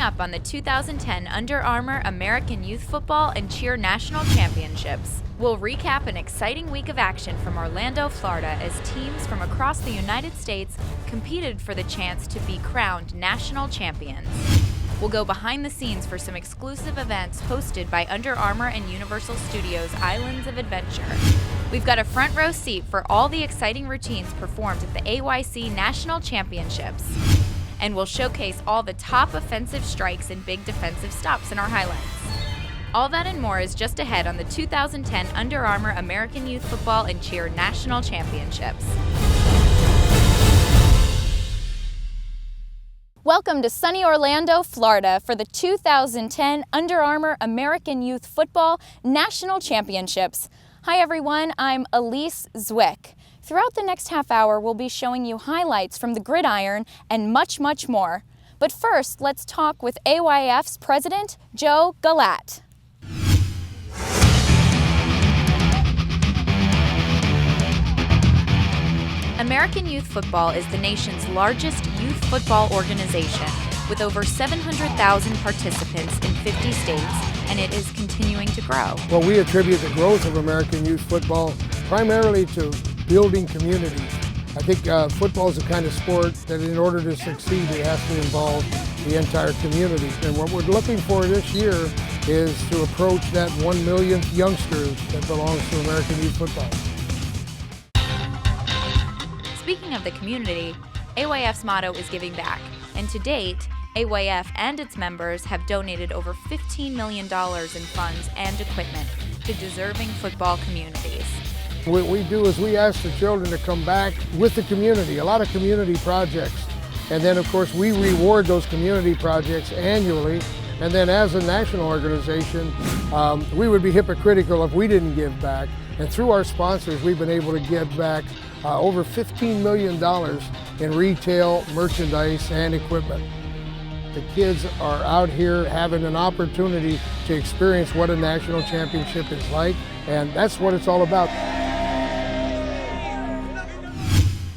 Coming up on the 2010 Under Armour American Youth Football and Cheer National Championships, we'll recap an exciting week of action from Orlando, Florida, as teams from across the United States competed for the chance to be crowned national champions. We'll go behind the scenes for some exclusive events hosted by Under Armour and Universal Studios' Islands of Adventure. We've got a front row seat for all the exciting routines performed at the AYC National Championships. And we'll showcase all the top offensive strikes and big defensive stops in our highlights. All that and more is just ahead on the 2010 Under Armour American Youth Football and Cheer National Championships. Welcome to sunny Orlando, Florida for the 2010 Under Armour American Youth Football National Championships. Hi everyone, I'm Elise Zwick. Throughout the next half hour, we'll be showing you highlights from the gridiron and much, much more. But first, let's talk with AYF's president, Joe Galat. American Youth Football is the nation's largest youth football organization, with over 700,000 participants in 50 states, and it is continuing to grow. Well, we attribute the growth of American youth football primarily to building communities. I think football is the kind of sport that in order to succeed, it has to involve the entire community. And what we're looking for this year is to approach that 1 millionth youngsters that belongs to American youth football. Speaking of the community, AYF's motto is giving back, and to date, AYF and its members have donated over $15 million in funds and equipment to deserving football communities. What we do is we ask the children to come back with the community, a lot of community projects. And then of course we reward those community projects annually. And then as a national organization, we would be hypocritical if we didn't give back. And through our sponsors, we've been able to give back over $15 million in retail, merchandise, and equipment. The kids are out here having an opportunity to experience what a national championship is like, and that's what it's all about.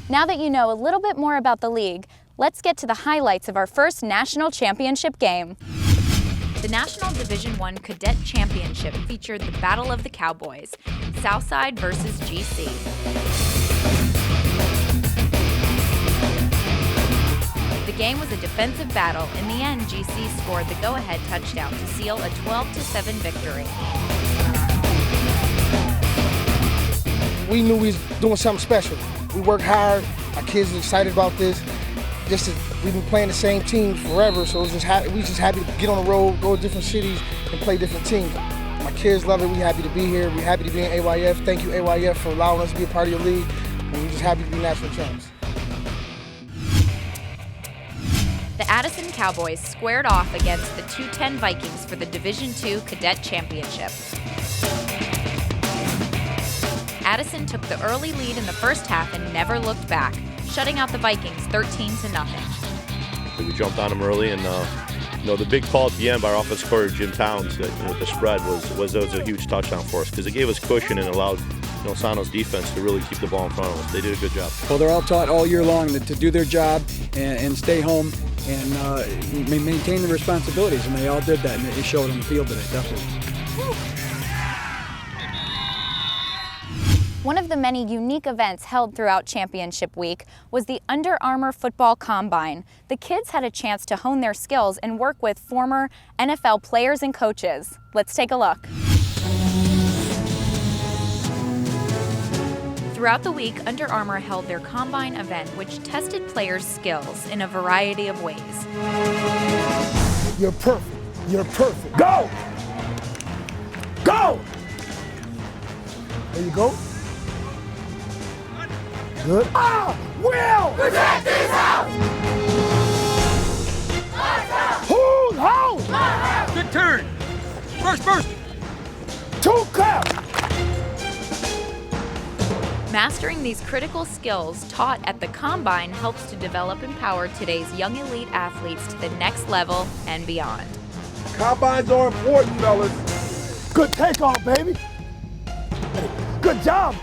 Now that you know a little bit more about the league, let's get to the highlights of our first national championship game. The National Division I Cadet Championship featured the Battle of the Cowboys, Southside versus GC. The game was a defensive battle. In the end, GC scored the go-ahead touchdown to seal a 12-7 victory. We knew we was doing something special. We worked hard. Our kids are excited about this. We've been playing the same team forever, so we just happy to get on the road, go to different cities, and play different teams. My kids love it. We're happy to be here. We're happy to be in AYF. Thank you, AYF, for allowing us to be a part of your league. And we're just happy to be national champs. The Addison Cowboys squared off against the 210 Vikings for the Division II Cadet Championship. Addison took the early lead in the first half and never looked back, shutting out the Vikings 13-0. We jumped on them early, and the big call at the end by our offensive coordinator Jim Towns with the spread was a huge touchdown for us because it gave us cushion and allowed Sano's defense to really keep the ball in front of us. They did a good job. Well, they're all taught all year long to do their job and stay home and maintain the responsibilities, and they all did that, and it showed on the field today, definitely. One of the many unique events held throughout Championship Week was the Under Armour Football Combine. The kids had a chance to hone their skills and work with former NFL players and coaches. Let's take a look. Throughout the week, Under Armour held their Combine event, which tested players' skills in a variety of ways. You're perfect. You're perfect. Go! Go! There you go. Good. Will! Protect this house! Who's home? Good turn. First. 2 clap. Mastering these critical skills taught at the Combine helps to develop and empower today's young elite athletes to the next level and beyond. Combines are important, fellas. Good takeoff, baby. Good job.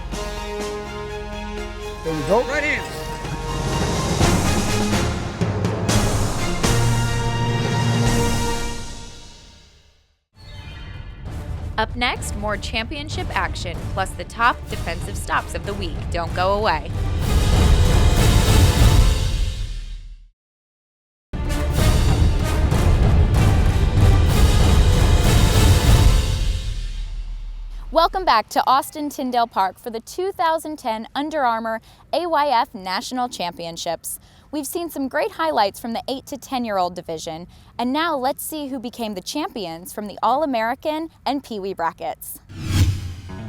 There we go. Right hand. Up next, more championship action, plus the top defensive stops of the week. Don't go away. Welcome back to Austin Tyndale Park for the 2010 Under Armour AYF National Championships. We've seen some great highlights from the 8 to 10-year-old division, and now let's see who became the champions from the All-American and Pee Wee brackets.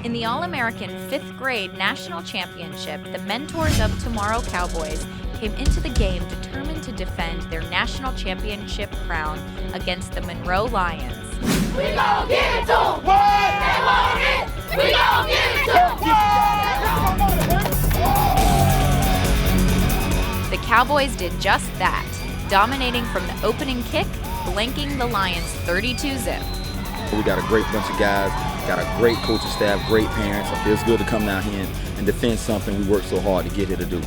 In the All-American 5th grade national championship, the Mentors of Tomorrow Cowboys came into the game determined to defend their national championship crown against the Monroe Lions. We gon' give it to 'em! They want it! We gon' give it to 'em! The Cowboys did just that, dominating from the opening kick, blanking the Lions 32-zip. We got a great bunch of guys, got a great coaching staff, great parents. It feels good to come down here and defend something we worked so hard to get here to do.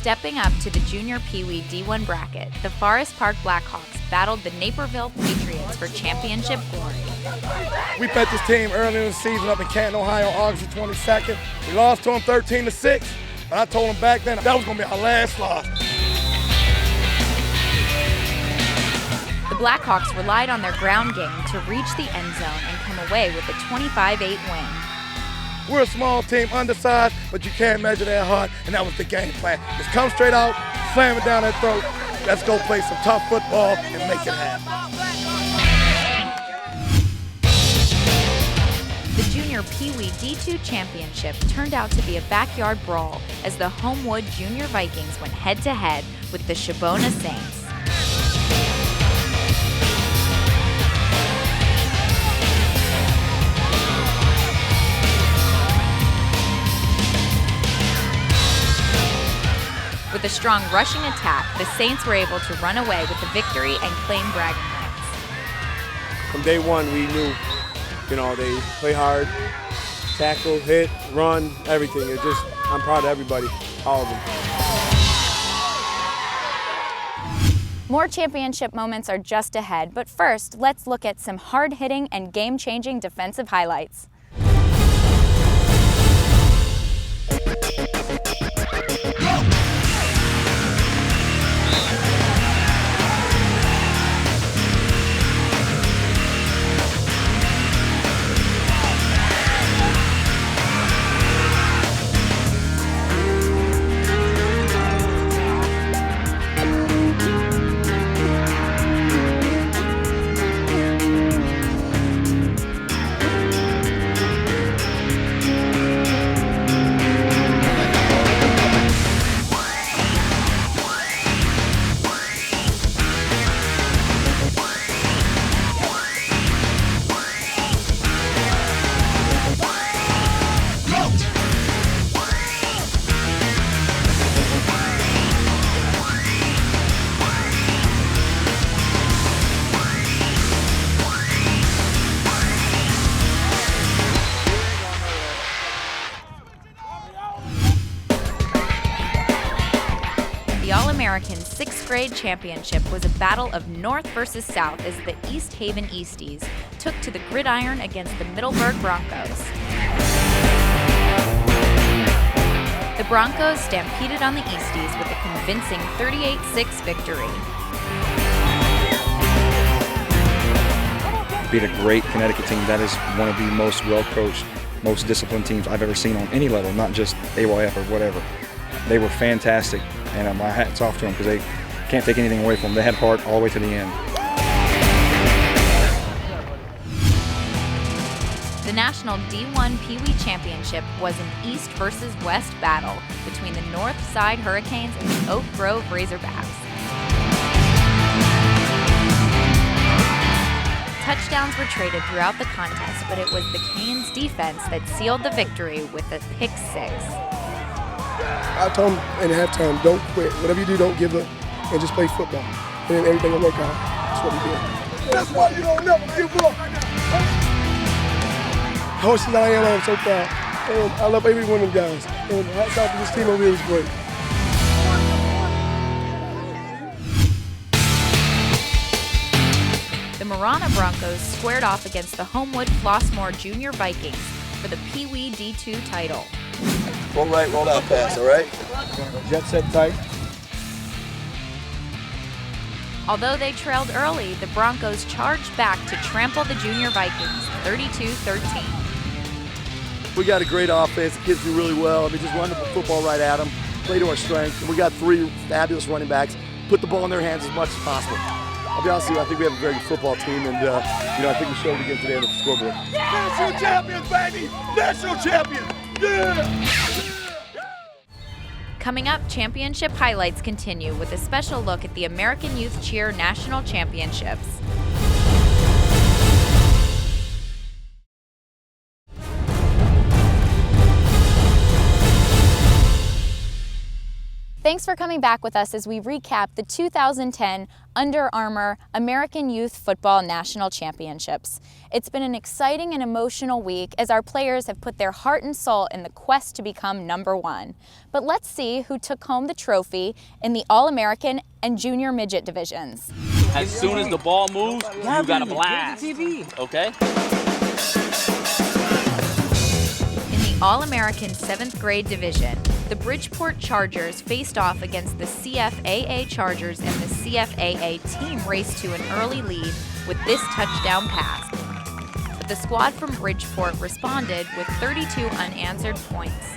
Stepping up to the Junior Pee Wee D1 bracket, the Forest Park Blackhawks battled the Naperville Patriots for championship glory. We bet this team early in the season up in Canton, Ohio, August the 22nd. We lost to them 13-6, but I told them back then that was going to be our last loss. The Blackhawks relied on their ground game to reach the end zone and come away with a 25-8 win. We're a small team, undersized, but you can't measure that hard, and that was the game plan. Just come straight out, slam it down their throat. Let's go play some tough football and make it happen. The Junior Pee Wee D2 Championship turned out to be a backyard brawl as the Homewood Junior Vikings went head-to-head with the Shabona Saints. With a strong rushing attack, the Saints were able to run away with the victory and claim bragging rights. From day one, we knew, they play hard, tackle, hit, run, everything. I'm proud of everybody, all of them. More championship moments are just ahead, but first, let's look at some hard-hitting and game-changing defensive highlights. The All-American 6th grade championship was a battle of North versus South as the East Haven Easties took to the gridiron against the Middleburg Broncos. The Broncos stampeded on the Easties with a convincing 38-6 victory. Beat a great Connecticut team. That is one of the most well-coached, most disciplined teams I've ever seen on any level, not just AYF or whatever. They were fantastic, and my hat's off to them because they can't take anything away from them. They had heart all the way to the end. The National D1 Pee Wee Championship was an East versus West battle between the North Side Hurricanes and the Oak Grove Razorbacks. Touchdowns were traded throughout the contest, but it was the Canes' defense that sealed the victory with a pick six. I told them in halftime, don't quit. Whatever you do, don't give up, and just play football. And then everything will work out. That's what we did. That's why you don't never give up. Coach and I am so proud. And I love every one of them guys. And hats off to this team over here is great. the Marana Broncos squared off against the Homewood Flossmoor Junior Vikings for the Pee Wee D2 title. Roll right, roll out pass, all right? Jet set tight. Although they trailed early, the Broncos charged back to trample the Junior Vikings 32-13. We got a great offense. The kids do really well. I mean, just run the football right at them, play to our strength. And we got 3 fabulous running backs. Put the ball in their hands as much as possible. I'll be honest with you, I think we have a very good football team, and I think we showed it again today on the scoreboard. National champions, baby! National champions! Yeah! Coming up, championship highlights continue with a special look at the American Youth Cheer National Championships. Thanks for coming back with us as we recap the 2010 Under Armour American Youth Football National Championships. It's been an exciting and emotional week as our players have put their heart and soul in the quest to become #1. But let's see who took home the trophy in the All-American and Junior Midget divisions. As soon as the ball moves, you got to blast. Okay? In the All-American 7th grade division, the Bridgeport Chargers faced off against the CFAA Chargers, and the CFAA team raced to an early lead with this touchdown pass. But the squad from Bridgeport responded with 32 unanswered points.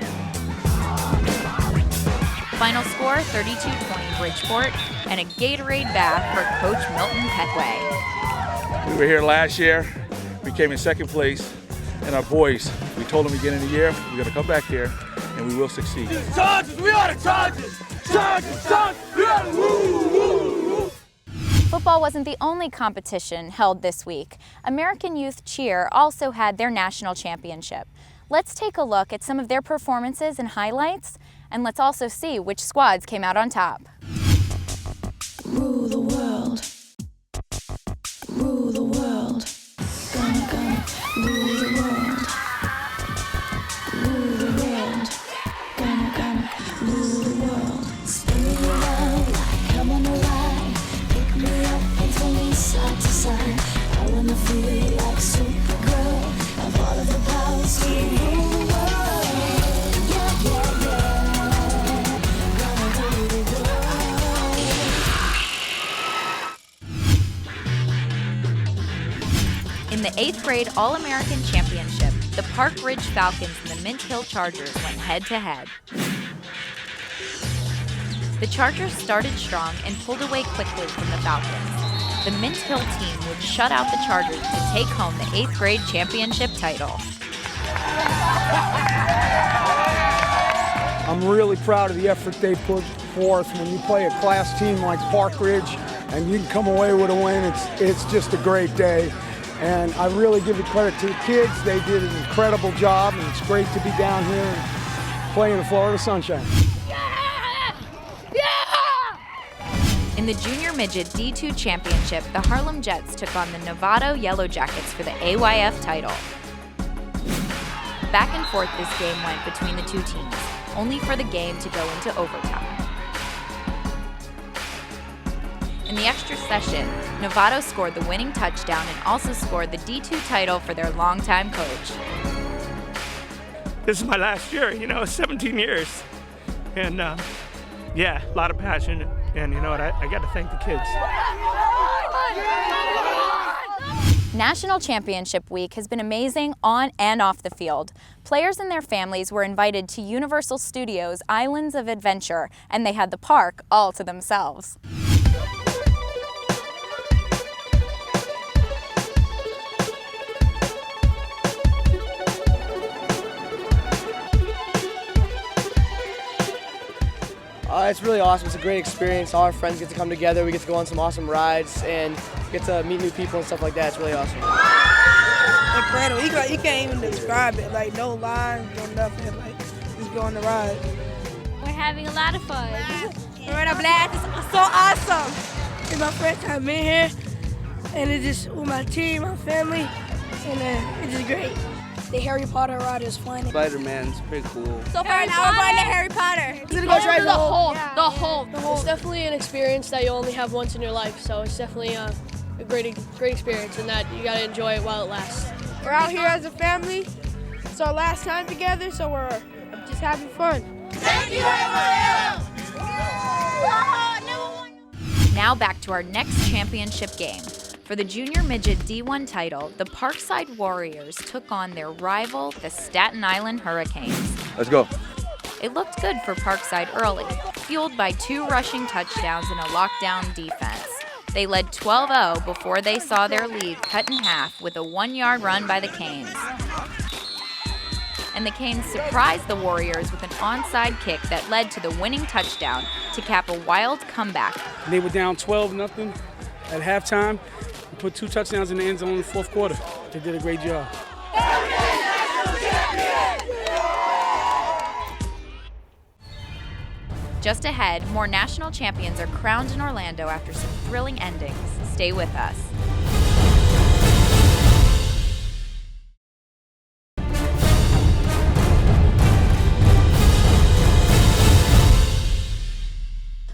Final score, 32-20 Bridgeport, and a Gatorade bath for Coach Milton Petway. We were here last year. We came in 2nd place, and our boys, we told them beginning of the year, we're going to come back here, and we will succeed. Chargers, we are the Chargers! Chargers, Chargers, we are the woo! Football wasn't the only competition held this week. American Youth Cheer also had their national championship. Let's take a look at some of their performances and highlights, and let's also see which squads came out on top. Rule the world. Rule the world. Gonna rule the world. Rule the world. Gonna rule the world. Spin me around like I'm on a ride. Pick me up and turn me side to side. I wanna feel like Supergirl. I'm all of the power, so rule the world. Yeah, yeah, yeah. Gonna rule the world. In the 8th grade All-American Championship, the Park Ridge Falcons and the Mint Hill Chargers went head-to-head. The Chargers started strong and pulled away quickly from the Falcons. The Mint Hill team would shut out the Chargers to take home the 8th grade championship title. I'm really proud of the effort they put forth. When you play a class team like Park Ridge and you can come away with a win, it's just a great day. And I really give the credit to the kids. They did an incredible job, and it's great to be down here and play in the Florida sunshine. Yeah! Yeah! In the Junior Midget D2 Championship, the Harlem Jets took on the Novato Yellow Jackets for the AYF title. Back and forth this game went between the two teams, only for the game to go into overtime. In the extra session, Novato scored the winning touchdown and also scored the D2 title for their longtime coach. This is my last year, 17 years. And yeah, a lot of passion. And you know what, I got to thank the kids. National Championship Week has been amazing on and off the field. Players and their families were invited to Universal Studios' Islands of Adventure, and they had the park all to themselves. It's really awesome. It's a great experience. All our friends get to come together. We get to go on some awesome rides and get to meet new people and stuff like that. It's really awesome. Incredible. You can't even describe it. Like, no lines, no nothing. Like, just go on the ride. We're having a lot of fun. We're having a blast. It's so awesome. It's my first time in here, and it's just with my team, my family, and it's just great. The Harry Potter ride is fun. Spider-Man's pretty cool. So far, now we're going to Harry Potter. We're gonna go try the whole. It's definitely an experience that you only have once in your life, so it's definitely a great experience, and that you got to enjoy it while it lasts. We're out here as a family. It's our last time together, so we're just having fun. Thank you, AYF! Now back to our next championship game. For the junior midget D1 title, the Parkside Warriors took on their rival, the Staten Island Hurricanes. Let's go. It looked good for Parkside early, fueled by 2 rushing touchdowns and a lockdown defense. They led 12-0 before they saw their lead cut in half with a 1-yard run by the Canes. And the Canes surprised the Warriors with an onside kick that led to the winning touchdown to cap a wild comeback. They were down 12-0 at halftime. We put 2 touchdowns in the end zone in the fourth quarter. They did a great job. Just ahead, more national champions are crowned in Orlando after some thrilling endings. Stay with us.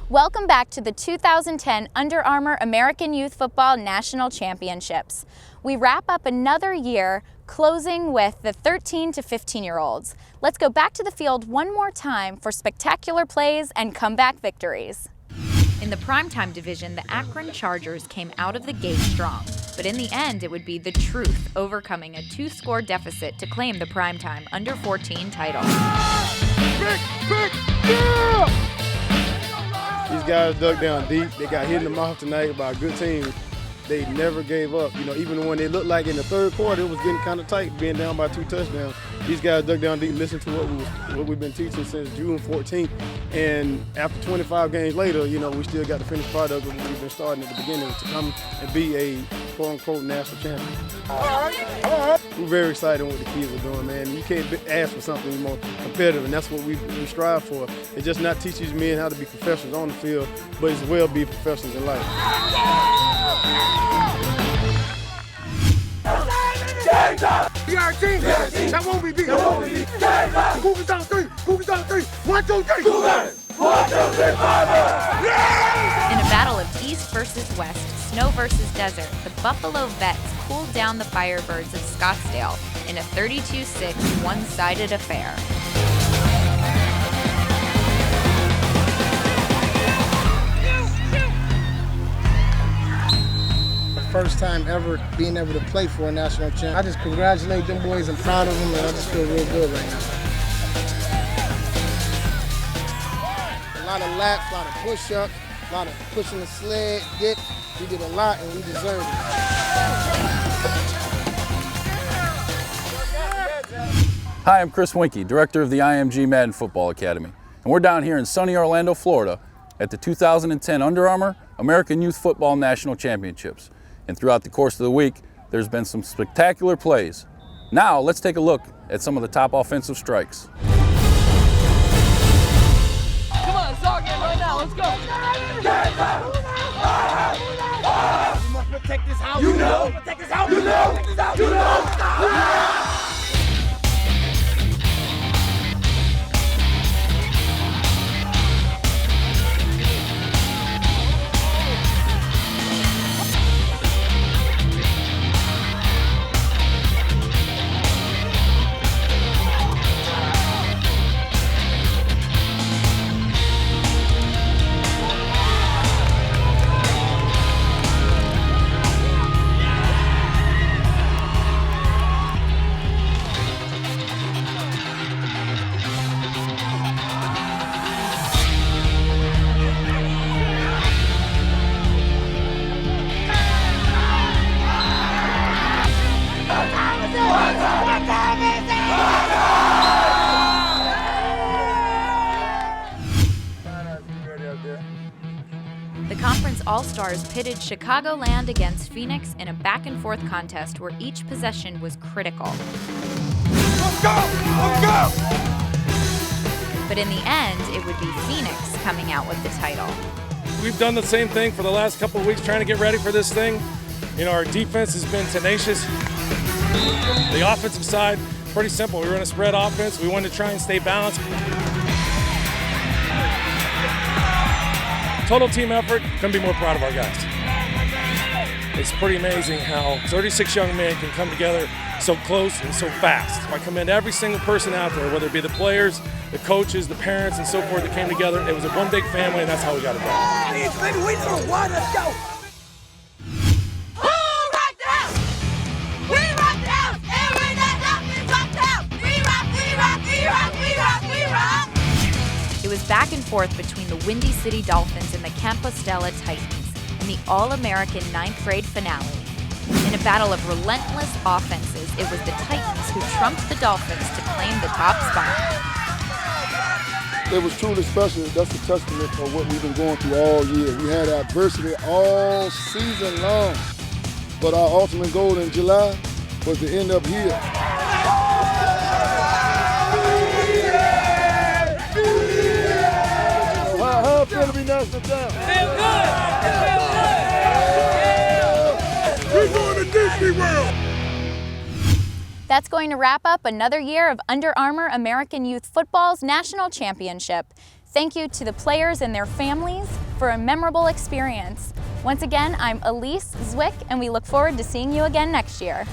Welcome back to the 2010 Under Armour American Youth Football National Championships. We wrap up another year closing with the 13 to 15-year-olds. Let's go back to the field one more time for spectacular plays and comeback victories. In the primetime division, the Akron Chargers came out of the gate strong, but in the end, it would be the Truth overcoming a 2-score deficit to claim the primetime under 14 title. These guys dug down deep. They got hit in the mouth tonight by a good team. They never gave up. You know, even when it looked like in the third quarter it was getting kind of tight, being down by 2 touchdowns. These guys dug down deep, listened to what we've been teaching since June 14th. And after 25 games later, you know, we still got the finished product of what we've been starting at the beginning to come and be a quote-unquote national champion. We're very excited what the kids are doing, man. You can't ask for something more competitive, and that's what we strive for. It's just not teach these men how to be professionals on the field, but as well be professionals in life. We are a team. That won't be beat. Cougars on 3. Cougars on 3. 1, 2, 3. Cougars. 1, 2, 3, 5. In a battle of East versus West, Snow versus Desert, the Buffalo Vets cooled down the Firebirds of Scottsdale in a 32-6 one-sided affair. First time ever being able to play for a national champ. I just congratulate them boys. I'm proud of them, and I just feel real good right now. A lot of laps, a lot of push-ups, a lot of pushing the sled, dip. We did a lot, and we deserved it. Hi, I'm Chris Winkie, director of the IMG Madden Football Academy, and we're down here in sunny Orlando, Florida at the 2010 Under Armour American Youth Football National Championships. And throughout the course of the week, there's been some spectacular plays. Now, let's take a look at some of the top offensive strikes. Come on, it's our game right now. Let's go. You must protect this house. You know. Protect this house. You know. Protect this house. You know. The conference all-stars pitted Chicagoland against Phoenix in a back-and-forth contest where each possession was critical. Let's go! Let's go! But in the end, it would be Phoenix coming out with the title. We've done the same thing for the last couple of weeks trying to get ready for this thing. You know, our defense has been tenacious. The offensive side, pretty simple. We run a spread offense. We wanted to try and stay balanced. Total team effort. Couldn't be more proud of our guys. It's pretty amazing how 36 young men can come together so close and so fast. I commend every single person out there, whether it be the players, the coaches, the parents, and so forth that came together. It was a one big family, and that's how we got it done. Baby, we know what. Let's go. It was back and forth between the Windy City Dolphins and the Compostela Titans in the All-American 9th grade finale. In a battle of relentless offenses, it was the Titans who trumped the Dolphins to claim the top spot. It was truly special. That's a testament of what we've been going through all year. We had adversity all season long, but our ultimate goal in July was to end up here. How it feel to be national champ? Feel good. We're going to Disney World. That's going to wrap up another year of Under Armour American Youth Football's National Championship. Thank you to the players and their families for a memorable experience. Once again, I'm Elise Zwick, and we look forward to seeing you again next year.